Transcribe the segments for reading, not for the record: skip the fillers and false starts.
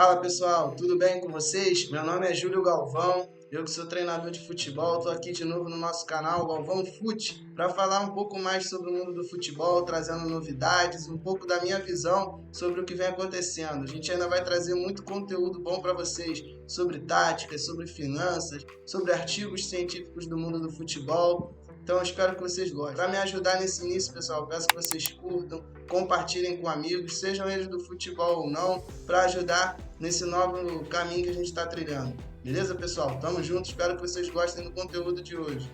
Fala pessoal, tudo bem com vocês? Meu nome é Júlio Galvão, eu que sou treinador de futebol, estou aqui de novo no nosso canal Galvão Fute para falar um pouco mais sobre o mundo do futebol, trazendo novidades, um pouco da minha visão sobre o que vem acontecendo. A gente ainda vai trazer muito conteúdo bom para vocês sobre táticas, sobre finanças, sobre artigos científicos do mundo do futebol. Então eu espero que vocês gostem. Para me ajudar nesse início, pessoal, peço que vocês curtam, compartilhem com amigos, sejam eles do futebol ou não, para ajudar nesse novo caminho que a gente está trilhando. Beleza, pessoal? Tamo junto, espero que vocês gostem do conteúdo de hoje.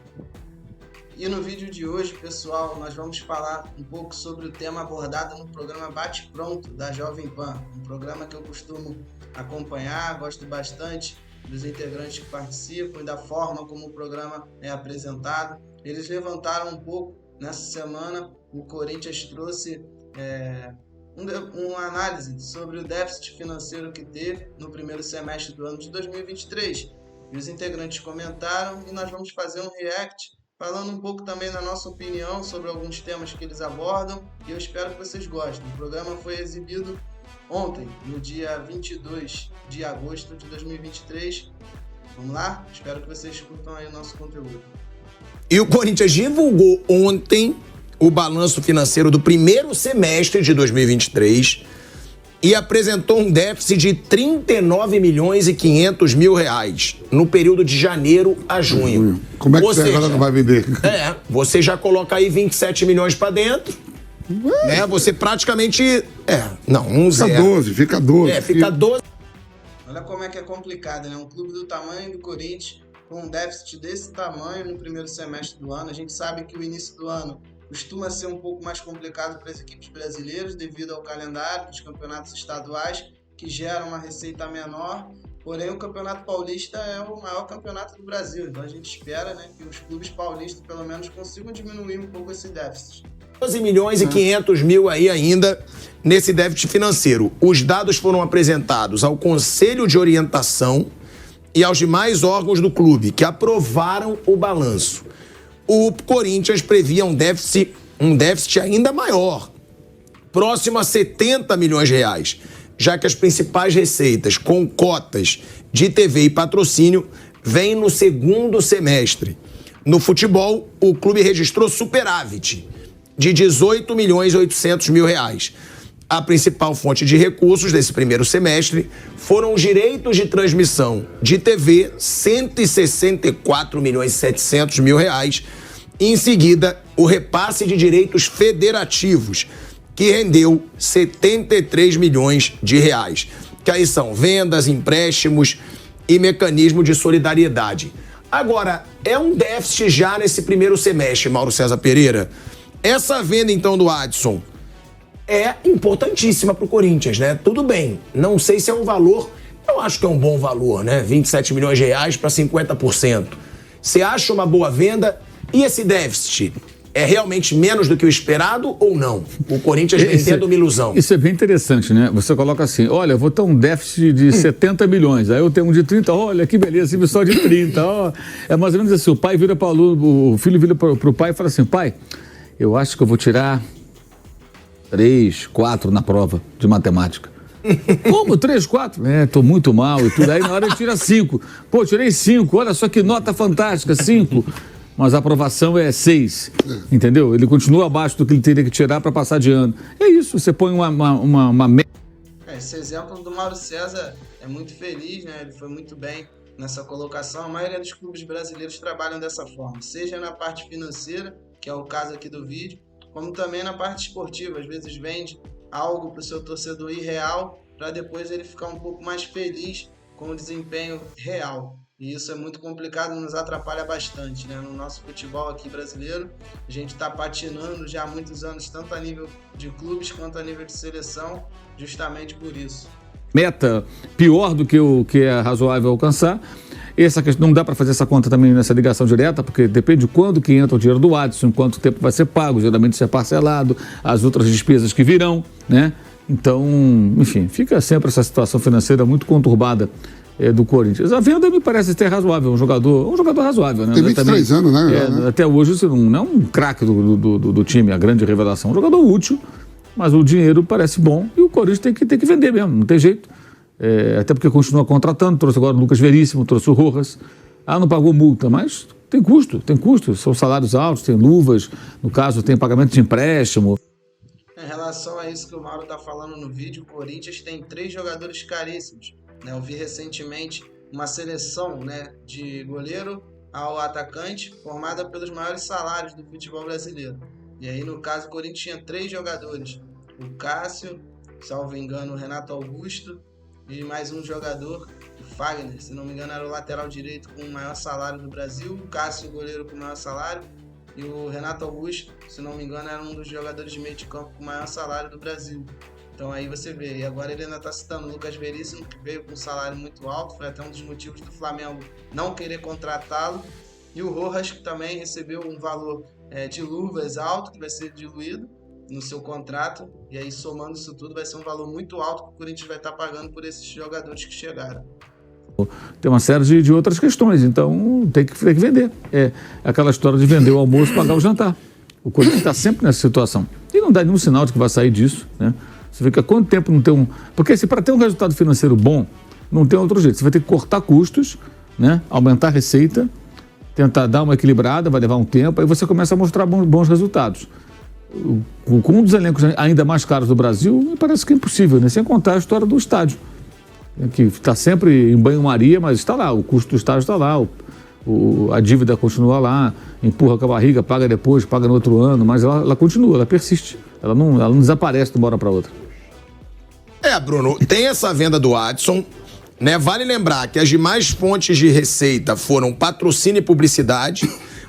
E no vídeo de hoje, pessoal, nós vamos falar um pouco sobre o tema abordado no programa Bate Pronto, da Jovem Pan. Um programa que eu costumo acompanhar, gosto bastante dos integrantes que participam e da forma como o programa é apresentado. Eles levantaram um pouco, nessa semana, o Corinthians trouxe uma análise sobre o déficit financeiro que teve no primeiro semestre do ano de 2023. E os integrantes comentaram e nós vamos fazer um react, falando um pouco também da nossa opinião sobre alguns temas que eles abordam, e eu espero que vocês gostem. O programa foi exibido ontem, no dia 22 de agosto de 2023. Vamos lá? Espero que vocês curtam aí o nosso conteúdo. E o Corinthians divulgou ontem o balanço financeiro do primeiro semestre de 2023 e apresentou um déficit de 39 milhões e 500 mil reais no período de janeiro a junho. Como é que você agora não vai vender? Você já coloca aí 27 milhões para dentro, né? Você praticamente... Fica 12. Fica 12. Olha como é que é complicado, né? Um clube do tamanho do Corinthians, com um déficit desse tamanho no primeiro semestre do ano. A gente sabe que o início do ano costuma ser um pouco mais complicado para as equipes brasileiras devido ao calendário dos campeonatos estaduais, que geram uma receita menor. Porém, o Campeonato Paulista é o maior campeonato do Brasil. Então a gente espera, né, que os clubes paulistas pelo menos consigam diminuir um pouco esse déficit. 12 milhões e 500 mil aí ainda nesse déficit financeiro. Os dados foram apresentados ao Conselho de Orientação e aos demais órgãos do clube, que aprovaram o balanço. O Corinthians previa um déficit ainda maior, próximo a 70 milhões de reais, já que as principais receitas com cotas de TV e patrocínio vêm no segundo semestre. No futebol, o clube registrou superávit de 18 milhões e 800 mil reais. A principal fonte de recursos desse primeiro semestre foram os direitos de transmissão de TV, 164 milhões e 700 mil reais, e em seguida o repasse de direitos federativos, que rendeu 73 milhões de reais, que aí são vendas, empréstimos e mecanismo de solidariedade. Agora, é um déficit já nesse primeiro semestre, Mauro César Pereira. Essa venda, então, do Adson é importantíssima para o Corinthians, né? Tudo bem, não sei se é um valor, eu acho que é um bom valor, né? 27 milhões de reais para 50%. Você acha uma boa venda? E esse déficit é realmente menos do que o esperado ou não? O Corinthians vem tendo uma ilusão. Isso é bem interessante, né? Você coloca assim, olha, eu vou ter um déficit de 70 milhões, aí eu tenho um de 30, olha que beleza, só de 30. Ó. É mais ou menos assim, o pai vira para o filho vira para o pai e fala assim, pai, eu acho que eu vou tirar 3, 4 na prova de matemática. Como? 3, 4? Tô muito mal e tudo. Aí na hora ele tira 5. Pô, tirei 5, olha só que nota fantástica, 5. Mas a aprovação é 6, entendeu? Ele continua abaixo do que ele teria que tirar para passar de ano. É isso, você põe uma meta. Esse exemplo do Mauro César é muito feliz, né? Ele foi muito bem nessa colocação. A maioria dos clubes brasileiros trabalham dessa forma, seja na parte financeira, que é o caso aqui do vídeo, como também na parte esportiva. Às vezes vende algo para o seu torcedor irreal, para depois ele ficar um pouco mais feliz com o desempenho real. E isso é muito complicado, nos atrapalha bastante, né? No nosso futebol aqui brasileiro, a gente está patinando já há muitos anos, tanto a nível de clubes quanto a nível de seleção, justamente por isso. Meta pior do que o que é razoável alcançar. Essa questão, não dá para fazer essa conta também nessa ligação direta, porque depende de quando que entra o dinheiro do Adson, quanto tempo vai ser pago, geralmente isso é parcelado, as outras despesas que virão, né? Então, enfim, fica sempre essa situação financeira muito conturbada do Corinthians. A venda me parece ter razoável, um jogador razoável, né? Tem 23 anos, né? Até hoje isso não é um craque do time, a grande revelação, um jogador útil, mas o dinheiro parece bom e o Corinthians tem que vender mesmo, não tem jeito. até porque continua contratando, trouxe agora o Lucas Veríssimo, trouxe o Rojas. Não pagou multa, mas tem custo, são salários altos, tem luvas, no caso tem pagamento de empréstimo. Em relação a isso que o Mauro está falando no vídeo, o Corinthians tem 3 jogadores caríssimos, né? Eu vi recentemente uma seleção, né, de goleiro ao atacante formada pelos maiores salários do futebol brasileiro. E aí, no caso, o Corinthians tinha 3 jogadores, o Cássio, salvo engano, o Renato Augusto e mais um jogador, o Fagner, se não me engano era o lateral direito com o maior salário do Brasil, o Cássio, o goleiro com o maior salário, e o Renato Augusto, se não me engano, era um dos jogadores de meio de campo com o maior salário do Brasil. Então aí você vê, e agora ele ainda está citando o Lucas Veríssimo, que veio com um salário muito alto, foi até um dos motivos do Flamengo não querer contratá-lo, e o Rojas, que também recebeu um valor de luvas alto, que vai ser diluído no seu contrato, e aí somando isso tudo vai ser um valor muito alto que o Corinthians vai estar pagando por esses jogadores que chegaram. Tem uma série de outras questões, então tem que vender. É aquela história de vender o almoço e pagar o jantar. O Corinthians está sempre nessa situação. E não dá nenhum sinal de que vai sair disso, né? Você vê que há quanto tempo não tem um... Porque para ter um resultado financeiro bom, não tem outro jeito. Você vai ter que cortar custos, né? Aumentar a receita, tentar dar uma equilibrada, vai levar um tempo, aí você começa a mostrar bons resultados. Com um dos elencos ainda mais caros do Brasil, me parece que é impossível, né? Sem contar a história do estádio, que está sempre em banho-maria, mas está lá, o custo do estádio está lá, a dívida continua lá, empurra com a barriga, paga depois, paga no outro ano, mas ela continua, ela persiste, ela não desaparece de uma hora para outra. Bruno, tem essa venda do Adson, né? Vale lembrar que as demais fontes de receita foram patrocínio e publicidade,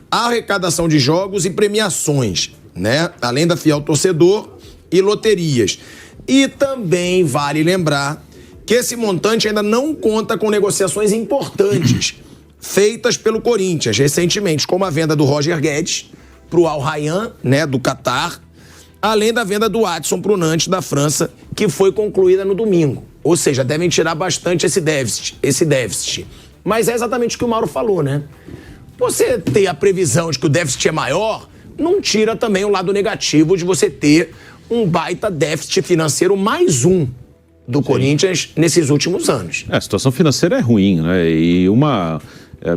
arrecadação de jogos e premiações, né? Além da fiel torcedor e loterias. E também vale lembrar que esse montante ainda não conta com negociações importantes feitas pelo Corinthians recentemente, como a venda do Roger Guedes para o Al Rayyan, né, do Catar, além da venda do Adson para o Nantes da França, que foi concluída no domingo. Ou seja, devem tirar bastante esse déficit. Mas é exatamente o que o Mauro falou, né? Você ter a previsão de que o déficit é maior, não tira também o lado negativo de você ter um baita déficit financeiro, mais um, do Corinthians nesses últimos anos. A situação financeira é ruim, né? E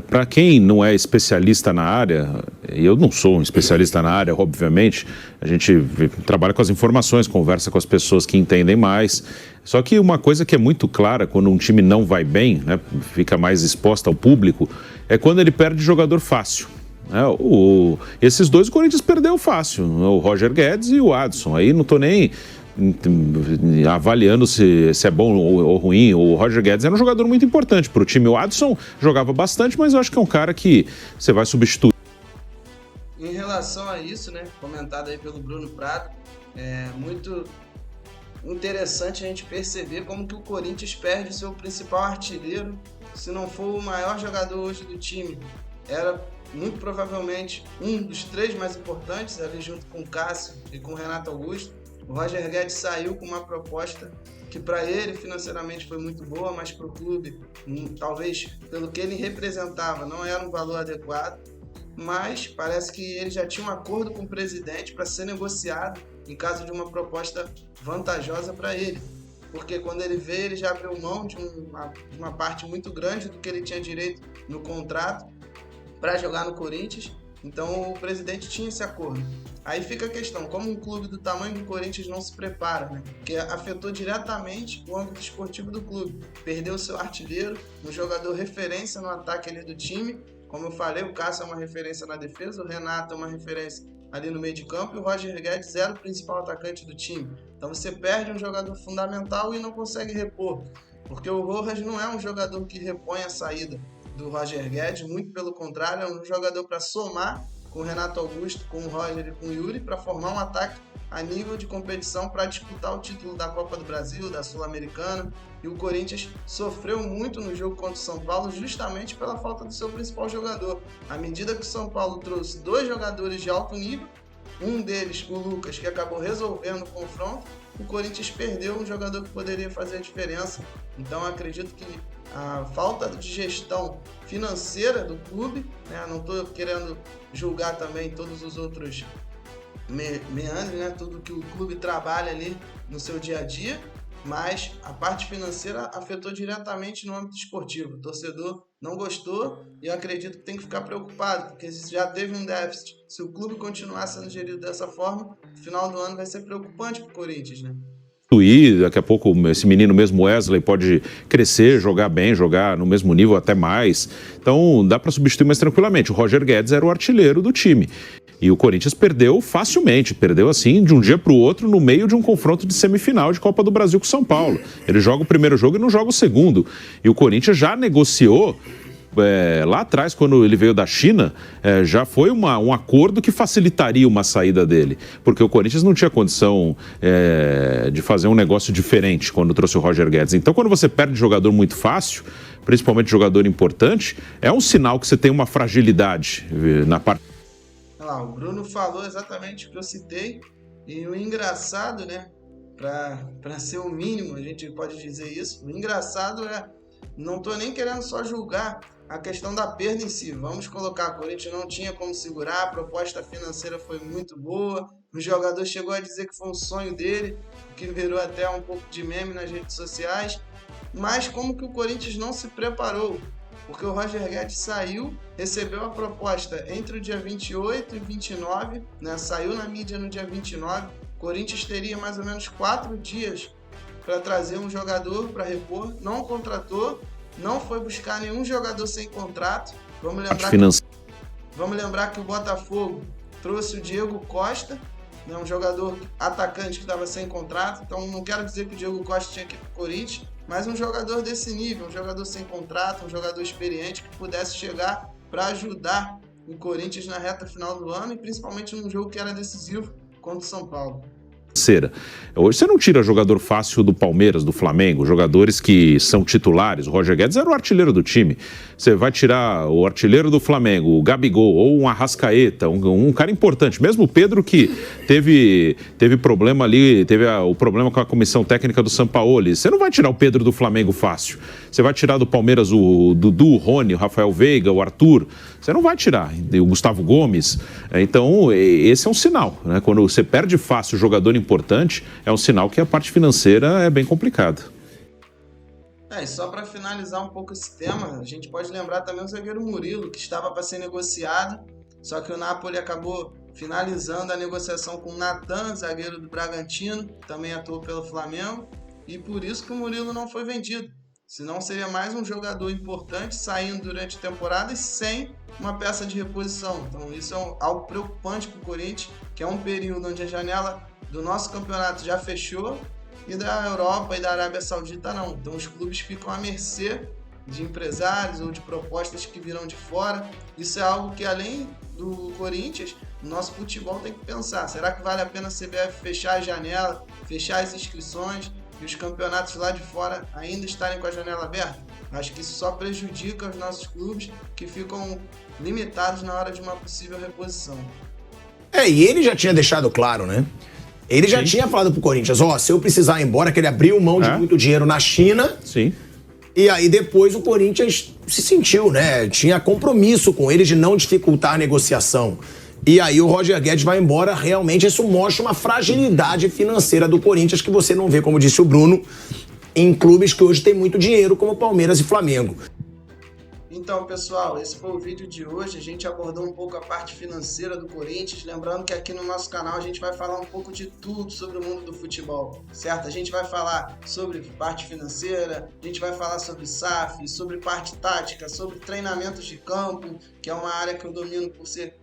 para quem não é especialista na área, eu não sou um especialista na área, obviamente, a gente trabalha com as informações, conversa com as pessoas que entendem mais, só que uma coisa que é muito clara quando um time não vai bem, né, fica mais exposta ao público, é quando ele perde jogador fácil. Esses dois o Corinthians perdeu fácil, o Roger Guedes e o Adson, aí não estou nem avaliando se é bom ou ruim. O Roger Guedes era um jogador muito importante para o time. O Adson jogava bastante, mas eu acho que é um cara que você vai substituir. Em relação a isso, né, comentado aí pelo Bruno Prado, é muito interessante a gente perceber como que o Corinthians perde seu principal artilheiro, se não for o maior jogador hoje do time. Era muito provavelmente um dos 3 mais importantes, ali junto com o Cássio e com o Renato Augusto. O Roger Guedes saiu com uma proposta que para ele financeiramente foi muito boa, mas para o clube, talvez pelo que ele representava, não era um valor adequado. Mas parece que ele já tinha um acordo com o presidente para ser negociado em caso de uma proposta vantajosa para ele. Porque quando ele veio, ele já abriu mão de uma parte muito grande do que ele tinha direito no contrato para jogar no Corinthians. Então o presidente tinha esse acordo. Aí fica a questão, como um clube do tamanho do Corinthians não se prepara, né? Porque afetou diretamente o âmbito esportivo do clube. Perdeu seu artilheiro, um jogador referência no ataque ali do time. Como eu falei, o Cássio é uma referência na defesa, o Renato é uma referência ali no meio de campo e o Roger Guedes era o principal atacante do time. Então você perde um jogador fundamental e não consegue repor. Porque o Rojas não é um jogador que repõe a saída do Roger Guedes, muito pelo contrário, é um jogador para somar com o Renato Augusto, com o Roger e com o Yuri, para formar um ataque a nível de competição para disputar o título da Copa do Brasil, da Sul-Americana. E o Corinthians sofreu muito no jogo contra o São Paulo justamente pela falta do seu principal jogador. À medida que o São Paulo trouxe 2 jogadores de alto nível, um deles, o Lucas, que acabou resolvendo o confronto, o Corinthians perdeu um jogador que poderia fazer a diferença. Então acredito que a falta de gestão financeira do clube, né? Não estou querendo julgar também todos os outros meandros, né? Tudo que o clube trabalha ali no seu dia a dia, mas a parte financeira afetou diretamente no âmbito esportivo. O torcedor não gostou e eu acredito que tem que ficar preocupado, porque se já teve um déficit, se o clube continuar sendo gerido dessa forma, no final do ano vai ser preocupante para o Corinthians, né? Daqui a pouco esse menino mesmo, Wesley, pode crescer, jogar bem, jogar no mesmo nível até mais. Então dá para substituir mais tranquilamente. O Roger Guedes era o artilheiro do time. E o Corinthians perdeu facilmente, perdeu assim de um dia para o outro no meio de um confronto de semifinal de Copa do Brasil com o São Paulo. Ele joga o primeiro jogo e não joga o segundo. E o Corinthians já negociou lá atrás, quando ele veio da China, já foi um acordo que facilitaria uma saída dele, porque o Corinthians não tinha condição de fazer um negócio diferente quando trouxe o Roger Guedes. Então, quando você perde jogador muito fácil, principalmente jogador importante, é um sinal que você tem uma fragilidade na parte. O Bruno falou exatamente o que eu citei, e o engraçado, né, para ser o mínimo, a gente pode dizer isso, o engraçado não estou nem querendo só julgar a questão da perda em si. Vamos colocar, o Corinthians não tinha como segurar, a proposta financeira foi muito boa, o jogador chegou a dizer que foi um sonho dele, que virou até um pouco de meme nas redes sociais, mas como que o Corinthians não se preparou? Porque o Roger Guedes saiu, recebeu a proposta entre o dia 28 e 29, né? Saiu na mídia no dia 29, o Corinthians teria mais ou menos 4 dias para trazer um jogador para repor, não contratou, não foi buscar nenhum jogador sem contrato. Vamos lembrar que o Botafogo trouxe o Diego Costa, né, um jogador atacante que estava sem contrato, então não quero dizer que o Diego Costa tinha que ir para o Corinthians, mas um jogador desse nível, um jogador sem contrato, um jogador experiente que pudesse chegar para ajudar o Corinthians na reta final do ano e principalmente num jogo que era decisivo contra o São Paulo. Hoje você não tira jogador fácil do Palmeiras, do Flamengo, jogadores que são titulares. O Roger Guedes era o artilheiro do time. Você vai tirar o artilheiro do Flamengo, o Gabigol, ou um Arrascaeta, um cara importante. Mesmo o Pedro, que teve problema ali, teve o problema com a comissão técnica do Sampaoli. Você não vai tirar o Pedro do Flamengo fácil. Você vai tirar do Palmeiras o Dudu, o Rony, o Rafael Veiga, o Arthur. Você não vai tirar. O Gustavo Gomes. Então, esse é um sinal, né? Quando você perde fácil o jogador importante, é um sinal que a parte financeira é bem complicada. E só para finalizar um pouco esse tema, a gente pode lembrar também o zagueiro Murilo, que estava para ser negociado, só que o Napoli acabou finalizando a negociação com o Natan, zagueiro do Bragantino, que também atuou pelo Flamengo, e por isso que o Murilo não foi vendido. Senão seria mais um jogador importante saindo durante a temporada e sem uma peça de reposição. Então isso é algo preocupante para o Corinthians, que é um período onde a janela do nosso campeonato já fechou e da Europa e da Arábia Saudita não. Então os clubes ficam à mercê de empresários ou de propostas que virão de fora. Isso é algo que, além do Corinthians, o nosso futebol tem que pensar. Será que vale a pena a CBF fechar a janela, fechar as inscrições e os campeonatos lá de fora ainda estarem com a janela aberta? Acho que isso só prejudica os nossos clubes, que ficam limitados na hora de uma possível reposição. E ele já tinha deixado claro, né? Ele já tinha falado pro Corinthians, se eu precisar ir embora, que ele abriu mão de muito dinheiro na China. Sim. E aí depois o Corinthians se sentiu, né? Tinha compromisso com ele de não dificultar a negociação. E aí o Roger Guedes vai embora. Realmente isso mostra uma fragilidade financeira do Corinthians que você não vê, como disse o Bruno, em clubes que hoje tem muito dinheiro, como Palmeiras e Flamengo. Então, pessoal, esse foi o vídeo de hoje. A gente abordou um pouco a parte financeira do Corinthians. Lembrando que aqui no nosso canal a gente vai falar um pouco de tudo sobre o mundo do futebol, certo? A gente vai falar sobre parte financeira, a gente vai falar sobre SAF, sobre parte tática, sobre treinamentos de campo, que é uma área que eu domino por ser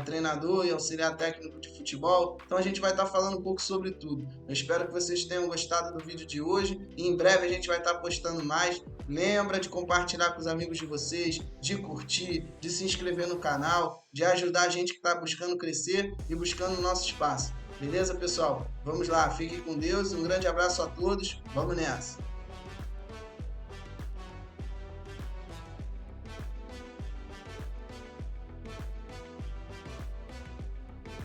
treinador e auxiliar técnico de futebol. Então a gente vai estar falando um pouco sobre tudo. Eu espero que vocês tenham gostado do vídeo de hoje e em breve a gente vai estar postando mais. Lembra de compartilhar com os amigos de vocês, de curtir, de se inscrever no canal, de ajudar a gente que está buscando crescer e buscando o nosso espaço. Beleza, pessoal? Vamos lá, fiquem com Deus, um grande abraço a todos, vamos nessa!